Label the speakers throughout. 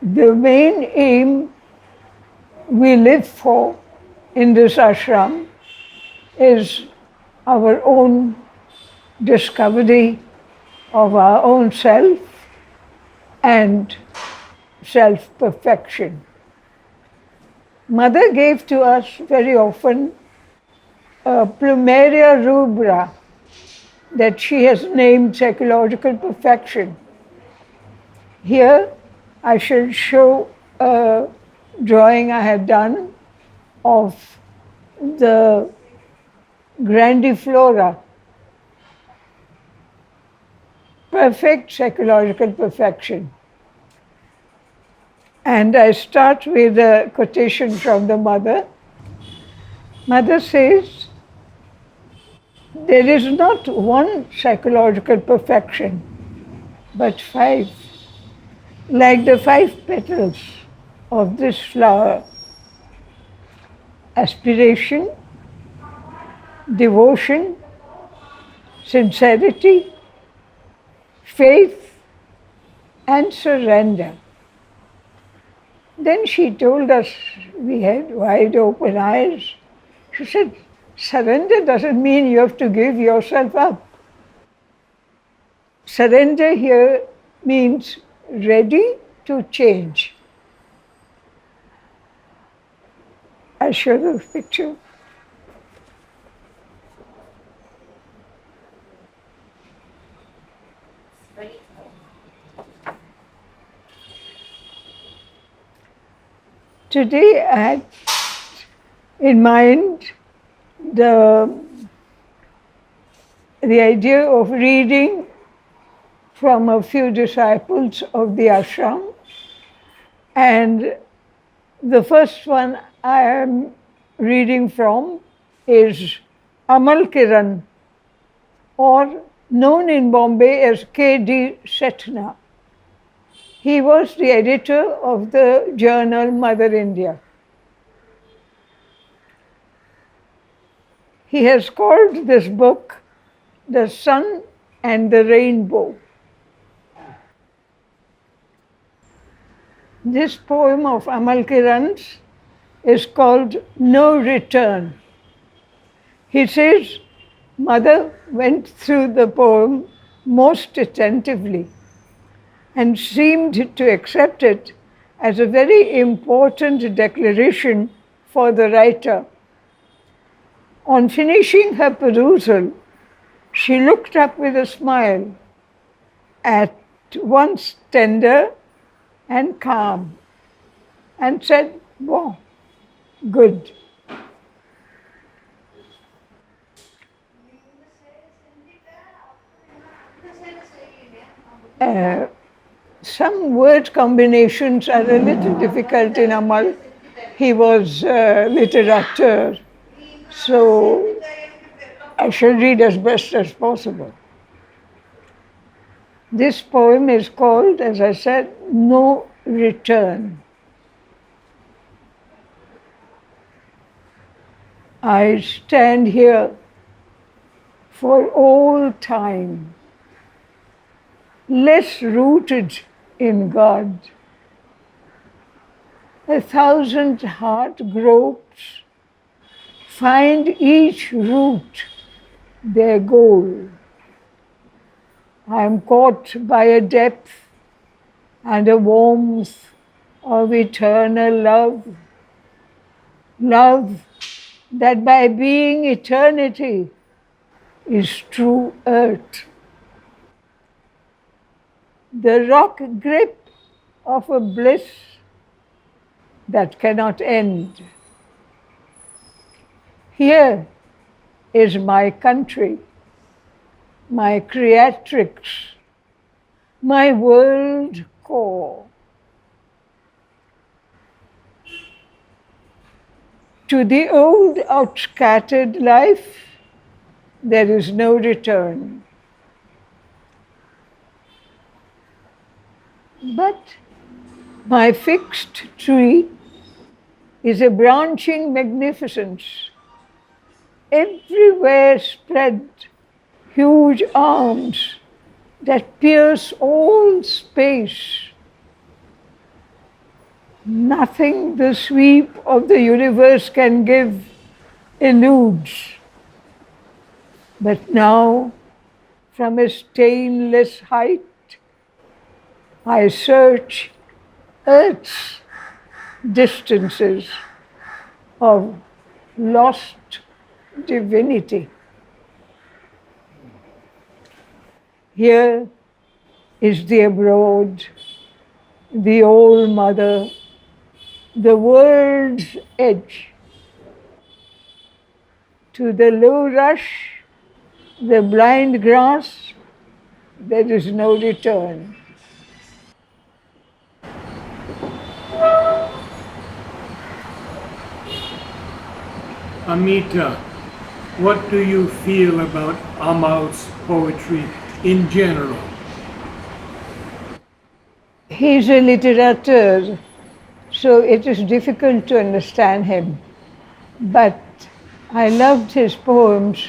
Speaker 1: The main aim we live for in this ashram is our own discovery of our own self and self-perfection. Mother gave to us very often a plumeria rubra that she has named psychological perfection. Here I shall show a drawing I have done of the grandiflora, perfect psychological perfection. And I start with a quotation from the mother. Mother says, there is not one psychological perfection, but 5, like the 5 petals of this flower. Aspiration, devotion, sincerity, faith, and surrender. Then she told us, we had wide open eyes. She said, surrender doesn't mean you have to give yourself up. Surrender here means ready to change. I'll show the picture. Today I had in mind the idea of reading from a few disciples of the ashram, and the first one I am reading from is Amal Kiran, or known in Bombay as K.D. Setna. He was the editor of the journal Mother India. He has called this book The Sun and the Rainbow. This poem of Amal Kiran's is called No Return. He says, Mother went through the poem most attentively and seemed to accept it as a very important declaration for the writer. On finishing her perusal, she looked up with a smile, at once tender and calm, and said, "Bon, good." Some word combinations are a little difficult in Amal. He was a literature, so I shall read as best as possible. This poem is called, as I said, No Return. I stand here for all time, less rooted in God. 1,000 heart gropes find each root their goal. I am caught by a depth and a warmth of eternal love, love that by being eternity is true earth. The rock grip of a bliss that cannot end. Here is my country, my creatrix, my world core. To the old outscattered life, there is no return. But my fixed tree is a branching magnificence, everywhere spread huge arms that pierce all space. Nothing the sweep of the universe can give eludes. But now, from a stainless height, I search Earth's distances of lost divinity. Here is the abroad, the old mother, the world's edge. To the low rush, the blind grass, there is no return.
Speaker 2: Amita, what do you feel about Amal's poetry in general?
Speaker 1: He's a literateur, so it is difficult to understand him. But I loved his poems,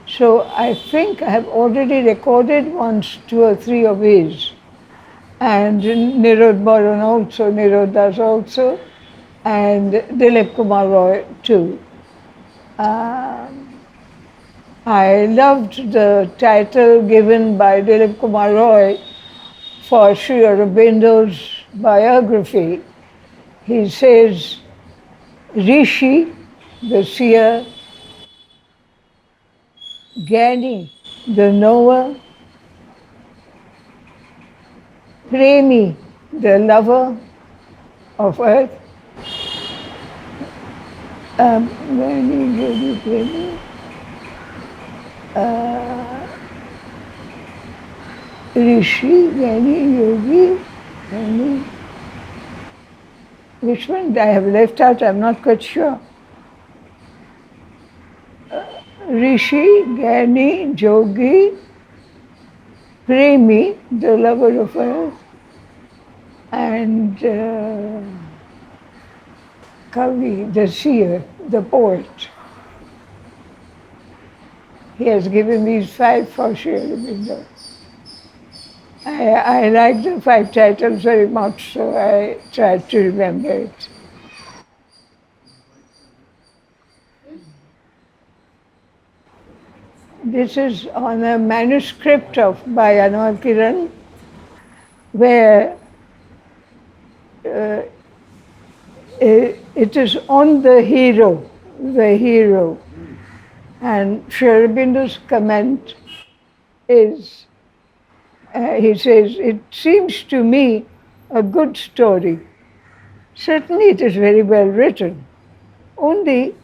Speaker 1: so I think I have already recorded once 2 or 3 of his. And Narad also, Narad Das also, and Dilip Kumar Roy too. I loved the title given by Dilip Kumar Roy for Sri Aurobindo's biography. He says, Rishi, the seer, Gyani, the knower, Premi, the lover of earth, Rishi, Gyani, Yogi, Gyani. Which one I have left out, I'm not quite sure. Rishi, Gyani, Yogi, Premi, the lover of earth, and Kavi, the seer, the poet. He has given these 5 for Sri Aurobindo. I like the 5 titles very much, so I tried to remember it. This is on a manuscript by Anwar Kiran, where it is on the hero. And Sri Aurobindo's comment is, he says, it seems to me a good story. Certainly it is very well written. Only,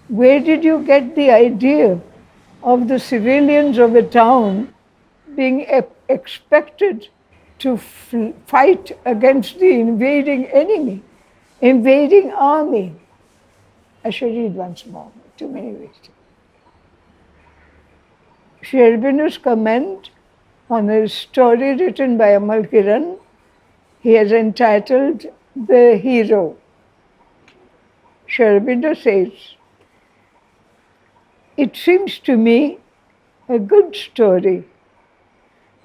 Speaker 1: where did you get the idea of the civilians of a town being expected to fight against the invading enemy, invading army? I should read once more, too many ways. Sri Aurobindo's comment on a story written by Amal Kiran, he has entitled The Hero. Sri Aurobindo says, it seems to me a good story,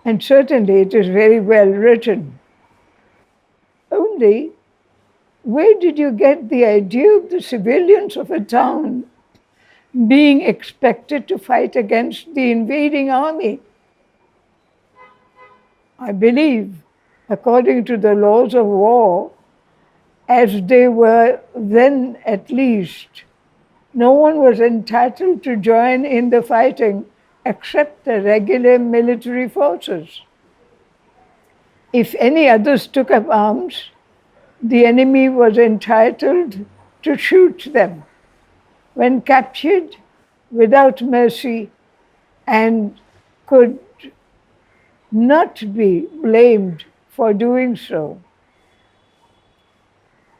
Speaker 1: and certainly it is very well written. Only, where did you get the idea of the civilians of a town being expected to fight against the invading army? I believe, according to the laws of war, as they were then at least, no one was entitled to join in the fighting except the regular military forces. If any others took up arms, the enemy was entitled to shoot them when captured without mercy and could not be blamed for doing so.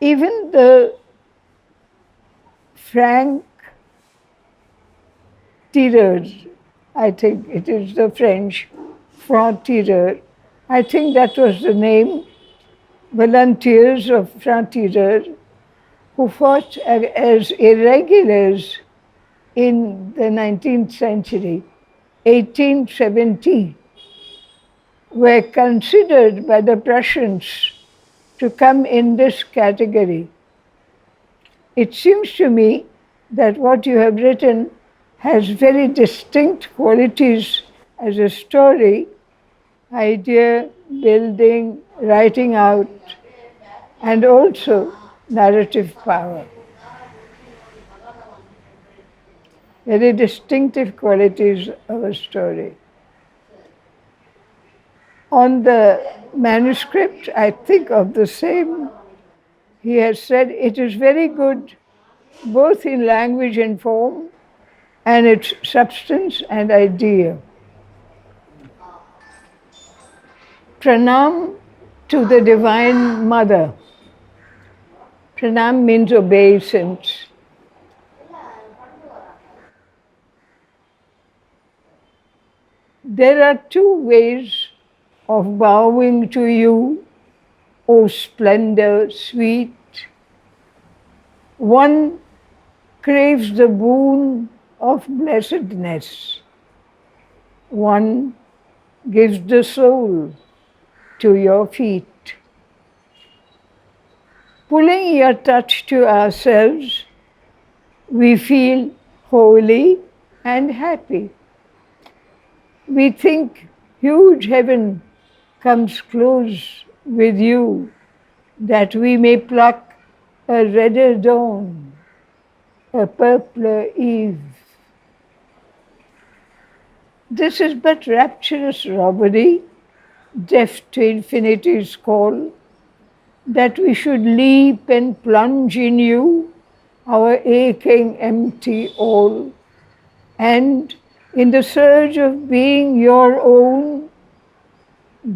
Speaker 1: Even the franc tireurs, I think it is the French, franc tireurs, I think that was the name, volunteers of franc tireurs, who fought as irregulars in the 19th century, 1870, were considered by the Prussians to come in this category. It seems to me that what you have written has very distinct qualities as a story, idea, building, writing out, and also narrative power. Very distinctive qualities of a story. On the manuscript, I think of the same. He has said it is very good both in language and form, and its substance and idea. Pranam to the Divine Mother. Pranam means obeisance. There are two ways of bowing to you, O splendor sweet. One craves the boon of blessedness. One gives the soul to your feet. Pulling your touch to ourselves, we feel holy and happy. We think huge heaven comes close with you, that we may pluck a redder dawn, a purpler eve. This is but rapturous robbery, deaf to infinity's call, that we should leap and plunge in you, our aching empty all, and in the surge of being your own,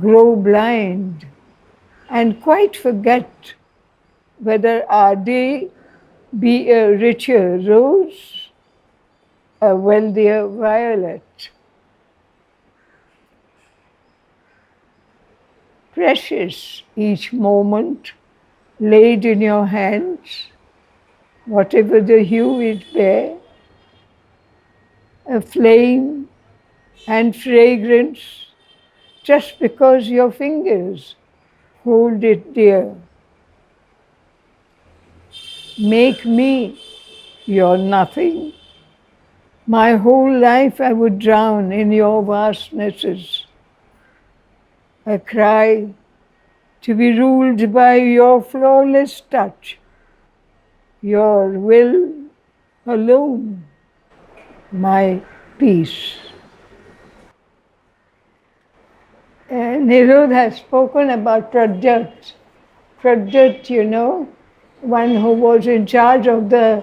Speaker 1: grow blind and quite forget whether our day be a richer rose, a wealthier violet. Precious each moment laid in your hands, whatever the hue it bear, a flame and fragrance, just because your fingers hold it dear. Make me your nothing. My whole life I would drown in your vastnesses. A cry to be ruled by your flawless touch, your will alone, my peace. Narad has spoken about Pradyut. Pradyut, you know, one who was in charge of the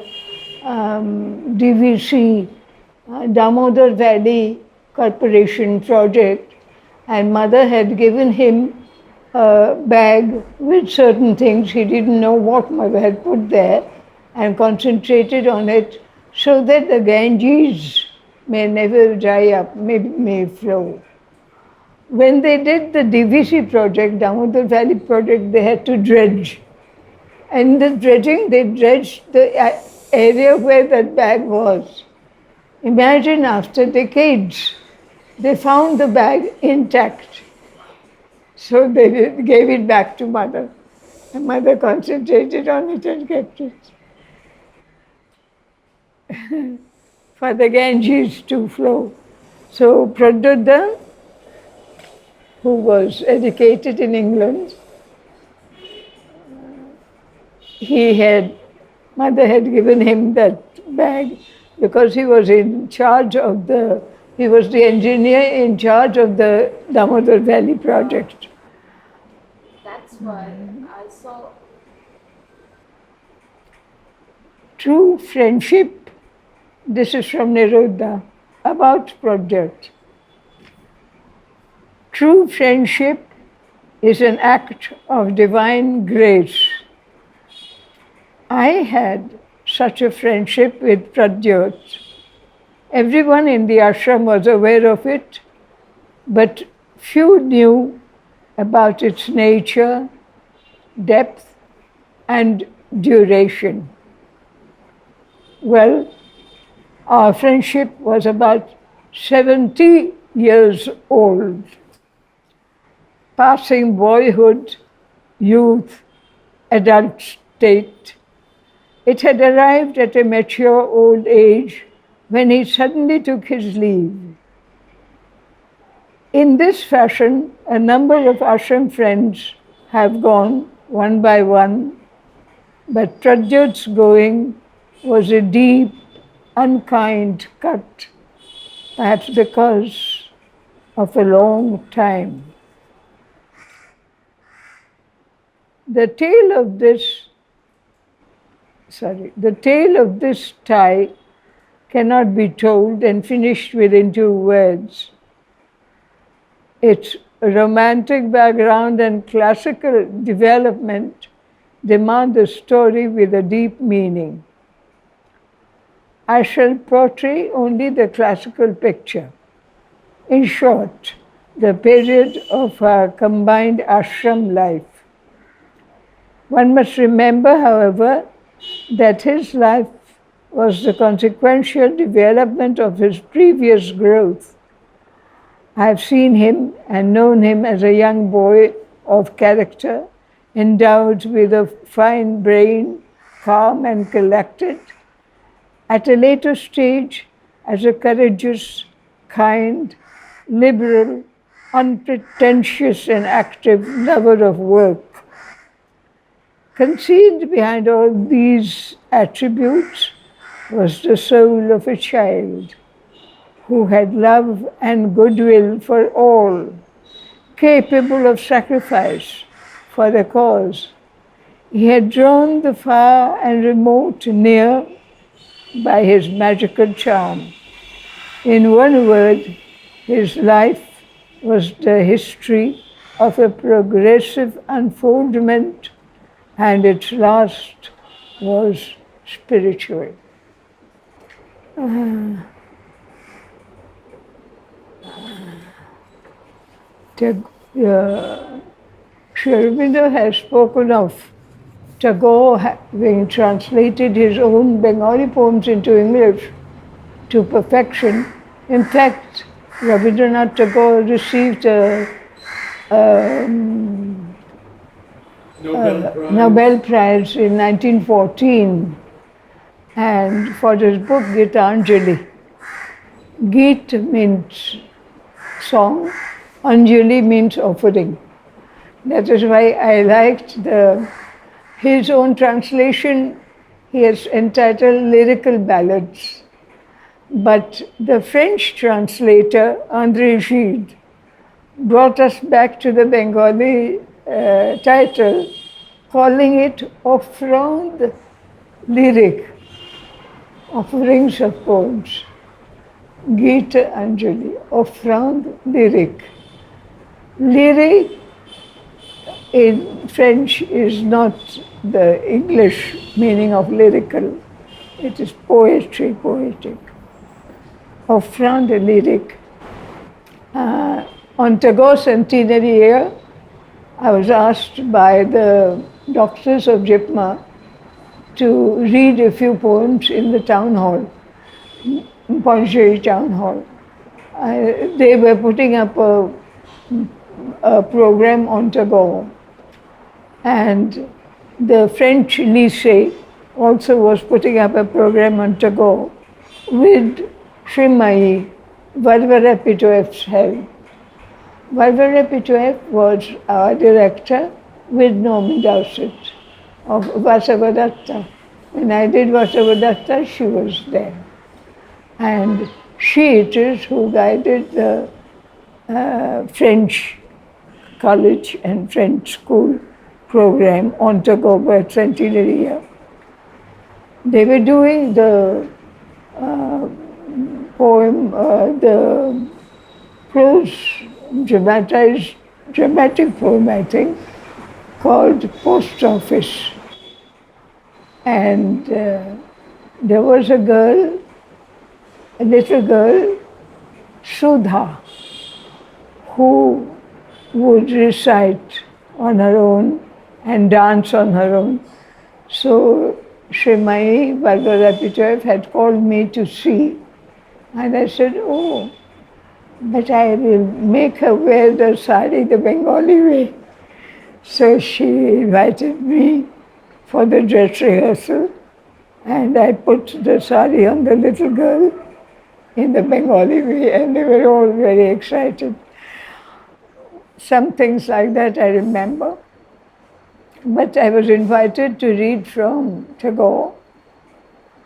Speaker 1: DVC, Damodar Valley Corporation project, and mother had given him a bag with certain things. He didn't know what mother had put there, and concentrated on it so that the Ganges may never dry up, may flow. When they did the DVC project, Damodar Valley project, they had to dredge. And the dredging, they dredged the area where that bag was. Imagine after decades, they found the bag intact. So they gave it back to mother. And mother concentrated on it and kept it. For the Ganges to flow. So Pradyut, who was educated in England, mother had given him that bag because he was in charge of he was the engineer in charge of the Damodar Valley project.
Speaker 3: That's why I saw.
Speaker 1: True friendship, this is from Narad about Pradyut. True friendship is an act of divine grace. I had such a friendship with Pradyut. Everyone in the ashram was aware of it, but few knew about its nature, depth, and duration. Well, our friendship was about 70 years old, passing boyhood, youth, adult state. It had arrived at a mature old age when he suddenly took his leave. In this fashion, a number of ashram friends have gone one by one, but Pradyot's going was a deep, unkind cut, perhaps because of a long time. The tale of this tie cannot be told and finished within 2 words. Its romantic background and classical development demand a story with a deep meaning. I shall portray only the classical picture. In short, the period of our combined ashram life. One must remember, however, that his life was the consequential development of his previous growth. I have seen him and known him as a young boy of character, endowed with a fine brain, calm and collected. At a later stage, as a courageous, kind, liberal, unpretentious and active lover of work. Concealed behind all these attributes was the soul of a child who had love and goodwill for all, capable of sacrifice for the cause. He had drawn the far and remote near by his magical charm. In one word, his life was the history of a progressive unfoldment, and its last was spiritual. Sri Aurobindo has spoken of Tagore having translated his own Bengali poems into English to perfection. In fact, Rabindranath Tagore received a Nobel Prize in 1914, and for his book Gitanjali. Geet means song, Anjali means offering. That is why I liked his own translation. He has entitled Lyrical Ballads. But the French translator, André Gide, brought us back to the Bengali title, calling it Offrande Lyric, offerings of poems. Gita Anjali, Offrande Lyric. Lyric in French is not the English meaning of lyrical. It is poetry, poetic. Offrande Lyric. On Tagore's centenary year, I was asked by the doctors of JIPMA to read a few poems in the town hall, Pondicherry town hall. They were putting up a program on Tagore, and the French lycée also was putting up a program on Tagore with Srimai Varvara Pitoef's help. Varvara Pitoef was our director with Norman Dowsett of Vasavadatta. When I did Vasavadatta, she was there. And she it is who guided the French college and French school program on Tagore centenary year. They were doing the poem, the prose, dramatic poem, I think, called Post Office. And there was a girl, a little girl, Sudha, who would recite on her own and dance on her own. So Srimai Varvara Pitoef had called me to see, and I said, oh, but I will make her wear the sari the Bengali way. So she invited me for the dress rehearsal, and I put the sari on the little girl in the Bengali way, and they were all very excited. Some things like that I remember. But I was invited to read from Tagore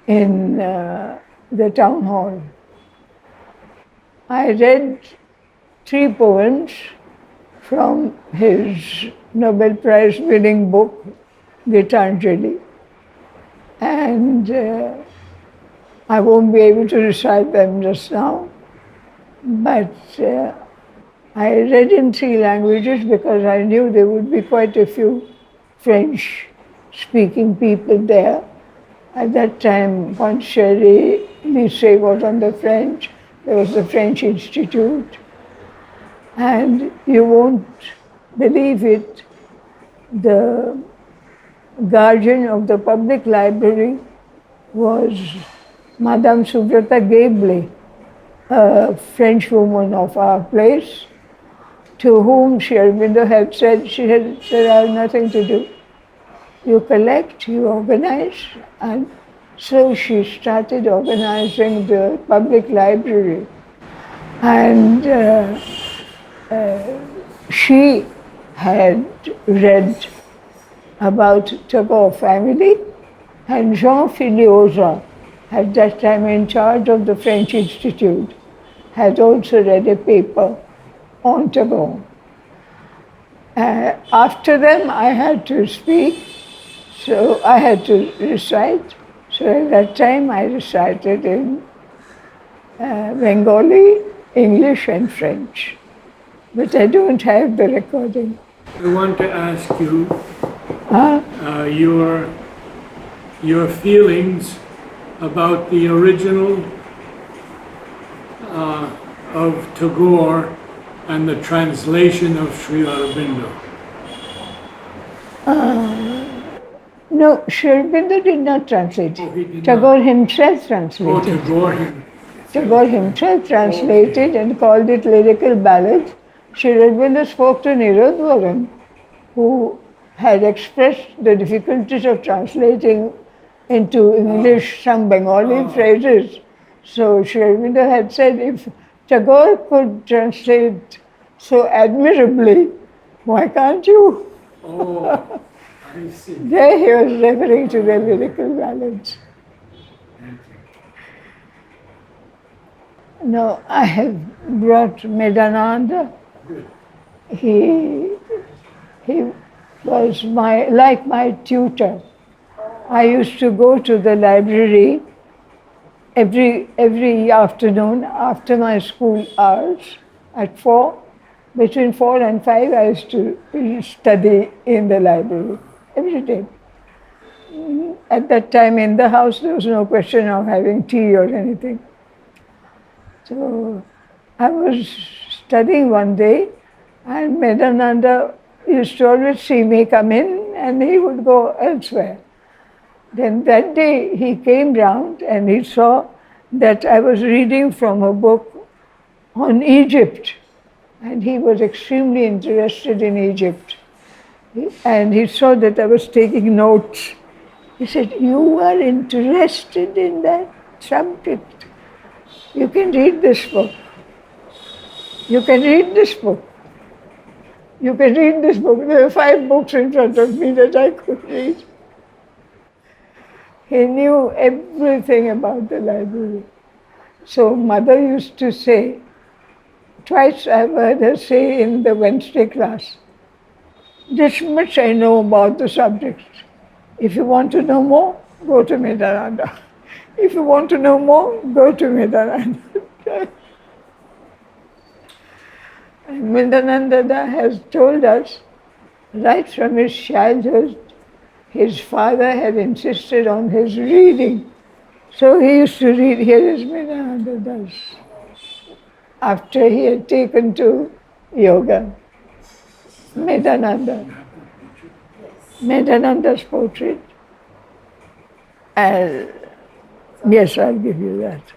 Speaker 1: in the town hall. I read 3 poems from his Nobel Prize winning book, Gitanjali. And I won't be able to recite them just now, but I read in 3 languages because I knew there would be quite a few French-speaking people there. At that time, Pondicherry Lycée was on the French. There was the French Institute. And you won't believe it, the guardian of the public library was Madame Subrata Gable, a French woman of our place, to whom Sri Aurobindo had said, she had said, I have nothing to do. You collect, you organize, and so she started organizing the public library. And she had read about Tagore family, and Jean Filiosa, at that time in charge of the French Institute, had also read a paper on Tagore. After them, I had to speak, so I had to recite. So at that time, I recited in Bengali, English, and French. But I don't have the recording.
Speaker 2: I want to ask you your feelings about the original of Tagore and the translation of Sri Aurobindo.
Speaker 1: No, Sri Aurobindo did not translate.
Speaker 2: Oh, he did
Speaker 1: Tagore
Speaker 2: not.
Speaker 1: himself translated.
Speaker 2: Oh,
Speaker 1: Tagore himself translated and called it lyrical ballads. Sri Aurobindo spoke to Narad, who had expressed the difficulties of translating into English some Bengali phrases. So Sri Aurobindo had said, if Tagore could translate so admirably, why can't you?
Speaker 2: Oh, I see.
Speaker 1: There he was referring to the lyrical ballads. No, I have brought Medananda. He was like my tutor. I used to go to the library every afternoon after my school hours at 4. Between 4 and 5, I used to study in the library every day. At that time in the house, there was no question of having tea or anything. So I was studying one day, and Medananda used to always see me come in, and he would go elsewhere. Then that day he came round and he saw that I was reading from a book on Egypt, and he was extremely interested in Egypt. And he saw that I was taking notes. He said, you are interested in that subject. You can read this book. You can read this book. You can read this book. There were 5 books in front of me that I could read. He knew everything about the library. So mother used to say, twice I've heard her say in the Wednesday class, this much I know about the subject. If you want to know more, go to Medananda. If you want to know more, go to Medananda. And Medananda has told us, right from his childhood, his father had insisted on his reading. So he used to read, here is Medananda Das, after he had taken to yoga. Medananda's portrait. Yes, I'll give you that.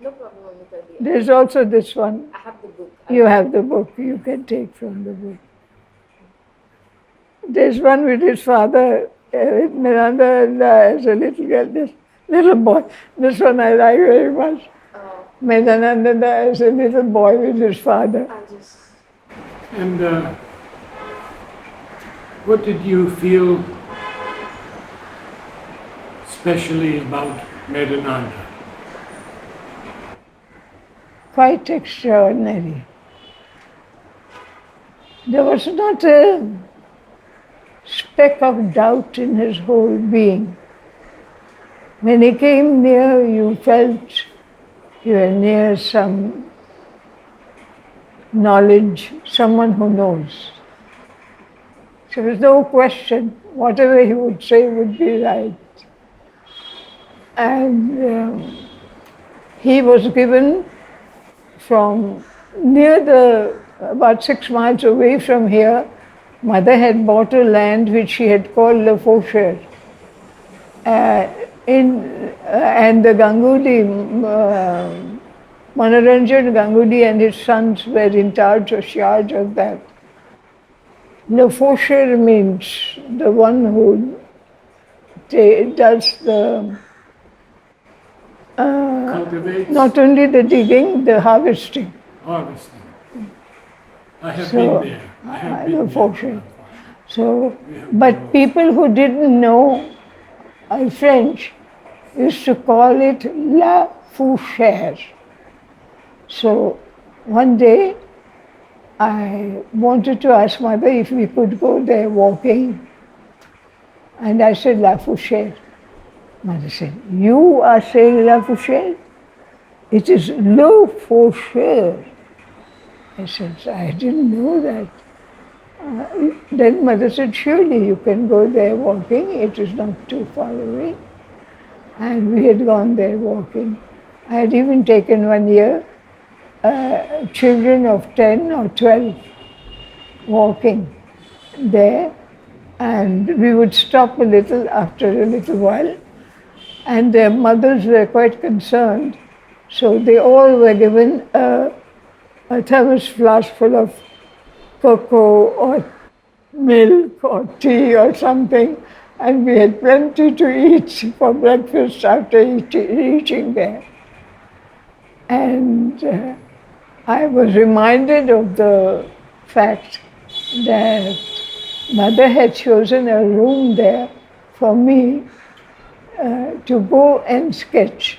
Speaker 3: No problem, Amita.
Speaker 1: There's also this one.
Speaker 3: I have the book.
Speaker 1: You have the book, you can take from the book. There's one with his father with Miranda as a little girl, this little boy. This one I like very much.
Speaker 3: Oh,
Speaker 1: Medananda as a little boy with his father.
Speaker 3: I just.
Speaker 2: And what did you feel specially about Medananda?
Speaker 1: Quite extraordinary. There was not a speck of doubt in his whole being. When he came near, you felt you were near some knowledge, someone who knows. There was no question, whatever he would say would be right. And he was given from near about 6 miles away from here, Mother had bought a land which she had called Le Faucheur. And the Ganguly, Manoranjan Ganguly and his sons were in charge of that. Le Faucheur means the one who does the
Speaker 2: Cultivates?
Speaker 1: not only the digging, the harvesting.
Speaker 2: Harvesting. I have
Speaker 1: So,
Speaker 2: been there. I have
Speaker 1: the
Speaker 2: been
Speaker 1: Faucheur.
Speaker 2: there.
Speaker 1: So, but people who didn't know French used to call it La Fouchère. So one day I wanted to ask Mother if we could go there walking. And I said La Fouchère. Mother said, you are saying La Fouchère? It is Le Faucheur. I said, I didn't know that. Then Mother said, surely you can go there walking, it is not too far away. And we had gone there walking. I had even taken one year children of 10 or 12 walking there, and we would stop a little after a little while, and their mothers were quite concerned, so they all were given a thermos flask full of cocoa or milk or tea or something, and we had plenty to eat for breakfast after reaching there. And I was reminded of the fact that Mother had chosen a room there for me to go and sketch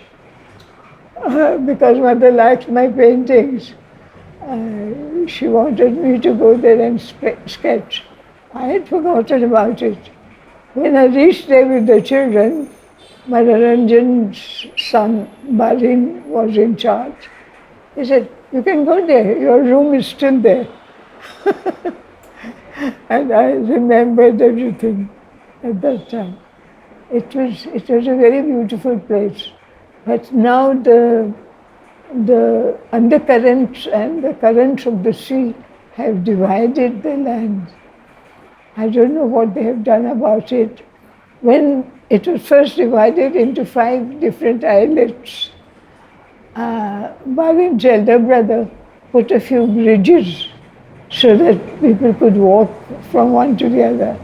Speaker 1: because Mother liked my paintings. She wanted me to go there and sketch. I had forgotten about it. When I reached there with the children, Manoranjan's son, Barin, was in charge. He said, you can go there, your room is still there. And I remembered everything at that time. It was a very beautiful place. But now the undercurrents and the currents of the sea have divided the land. I don't know what they have done about it. When it was first divided into 5 different islets, Barin's elder brother put a few bridges so that people could walk from one to the other.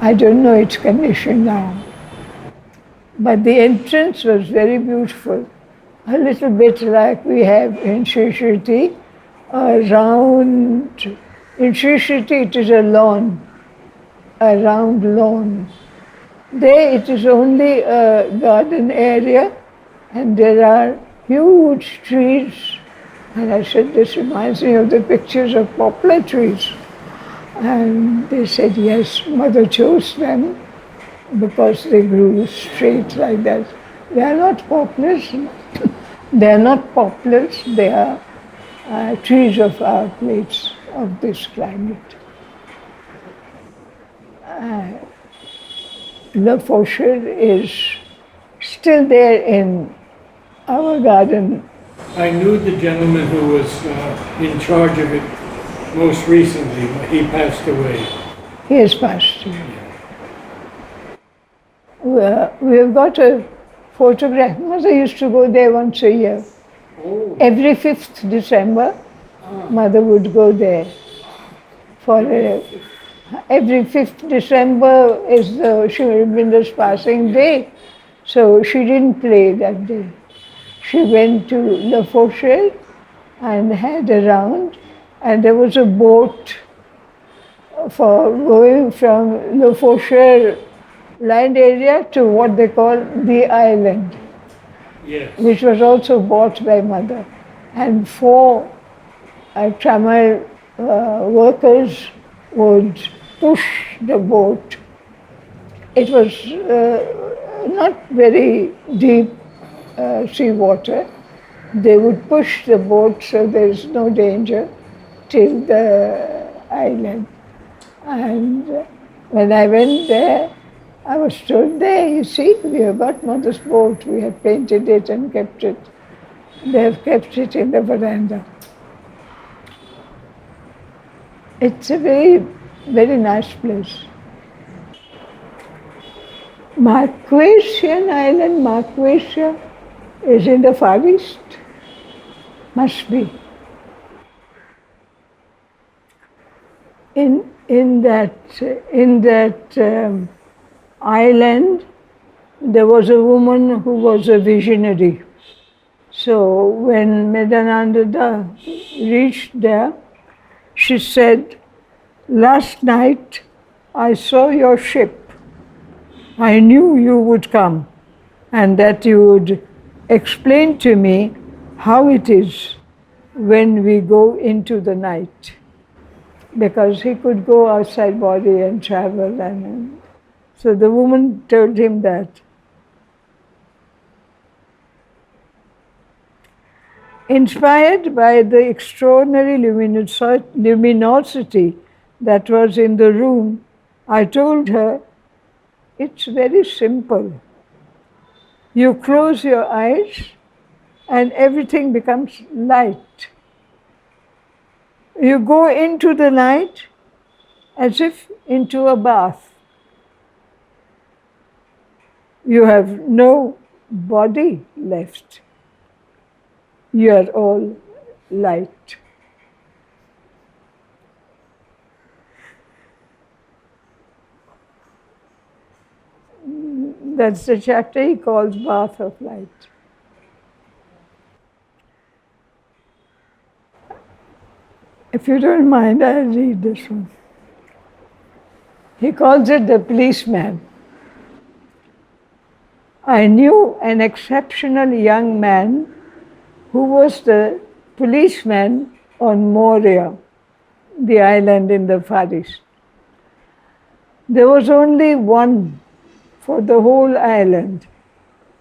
Speaker 1: I don't know its condition now. But the entrance was very beautiful, a little bit like we have in Sri Sriti, around. In Sri Sriti it is a lawn, a round lawn. There it is only a garden area and there are huge trees. And I said, this reminds me of the pictures of poplar trees. And they said, yes, Mother chose them because they grew straight like that. They are not poplars. They are not poplars. They are trees of our place, of this climate. Le Faucheur is still there in our garden.
Speaker 2: I knew the gentleman who was in charge of it most recently, but he passed away.
Speaker 1: He has passed away. We have got a photograph. Mother used to go there once a year.
Speaker 2: Oh.
Speaker 1: Every 5th December, Mother would go there for Every 5th December is the Sri Aurobindo's passing day, so she didn't play that day. She went to Le Faucheux and had a round, and there was a boat for going from Le Faucheux land area to what they call the island,
Speaker 2: Yes.
Speaker 1: which was also bought by mother. And 4 tramway workers would push the boat. It was not very deep sea water. They would push the boat so there's no danger till the island. And when I went there, I was told, there, you see, we have got mother's boat. We have painted it and kept it. They have kept it in the veranda. It's a very, very nice place. Marquesian Island, Marquesia, is in the Far East. Must be. In that island, there was a woman who was a visionary. So when Medananda reached there, she said, last night I saw your ship. I knew you would come and that you would explain to me how it is when we go into the night. Because he could go outside body and travel. And so the woman told him that. Inspired by the extraordinary luminosity that was in the room, I told her, it's very simple. You close your eyes and everything becomes light. You go into the night as if into a bath. You have no body left. You are all light. That's the chapter he calls Bath of Light. If you don't mind, I'll read this one. He calls it the policeman. I knew an exceptional young man who was the policeman on Moria, the island in the Far East. There was only one for the whole island.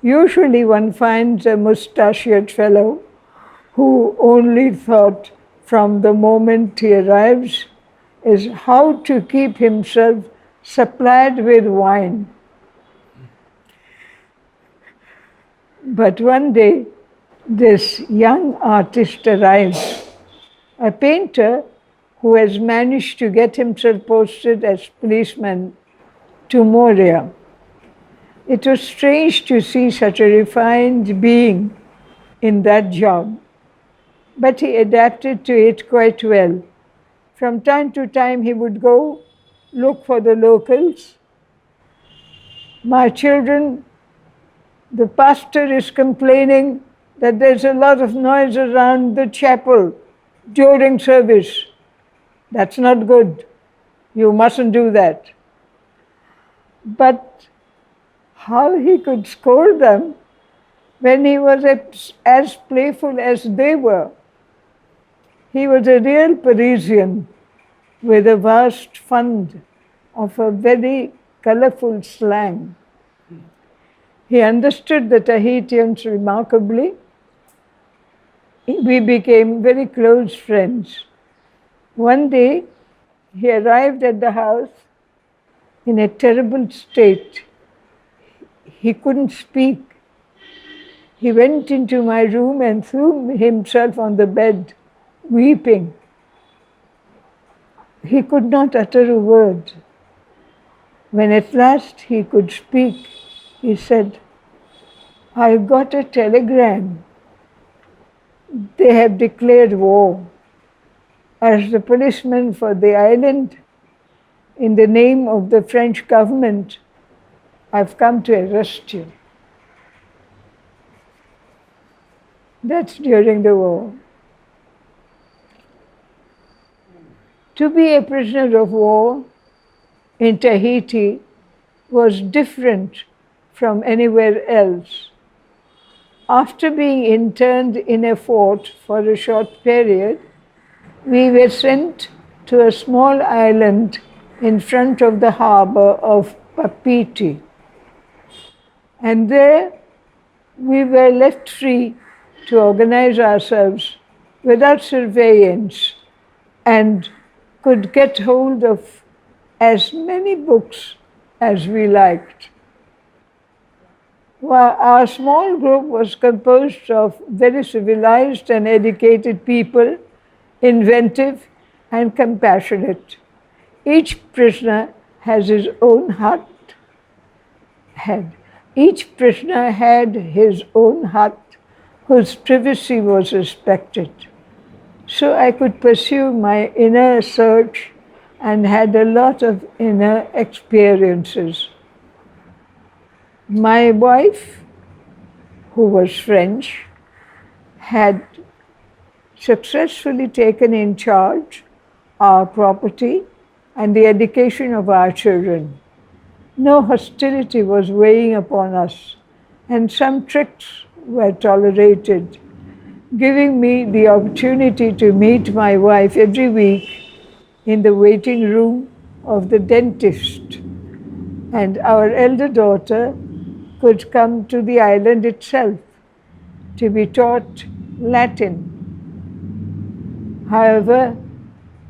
Speaker 1: Usually one finds a mustachioed fellow who only thought from the moment he arrives is how to keep himself supplied with wine. But one day, this young artist arrives, a painter who has managed to get himself posted as policeman to Moria. It was strange to see such a refined being in that job, but he adapted to it quite well. From time to time he would go look for the locals. My children, the pastor is complaining that there's a lot of noise around the chapel during service. That's not good. You mustn't do that. But how he could scold them when he was as playful as they were. He was a real Parisian with a vast fund of a very colorful slang. He understood the Tahitians remarkably. We became very close friends. One day, he arrived at the house in a terrible state. He couldn't speak. He went into my room and threw himself on the bed, weeping. He could not utter a word. When at last he could speak, he said, I got a telegram. They have declared war. As the policeman for the island, in the name of the French government, I've come to arrest you. That's during the war. To be a prisoner of war in Tahiti was different from anywhere else. After being interned in a fort for a short period, we were sent to a small island in front of the harbor of Papiti. And there we were left free to organize ourselves without surveillance and could get hold of as many books as we liked. Well, our small group was composed of very civilized and educated people, inventive and compassionate. Each prisoner has his own hut. Each prisoner had his own hut whose privacy was respected. So I could pursue my inner search and had a lot of inner experiences. My wife, who was French, had successfully taken in charge our property and the education of our children. No hostility was weighing upon us, and some tricks were tolerated, giving me the opportunity to meet my wife every week in the waiting room of the dentist. And our elder daughter could come to the island itself to be taught Latin. However,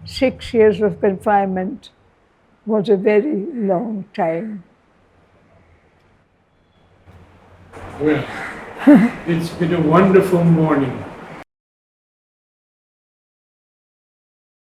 Speaker 1: 6 years of confinement was a very long time.
Speaker 2: Well, it's been a wonderful morning.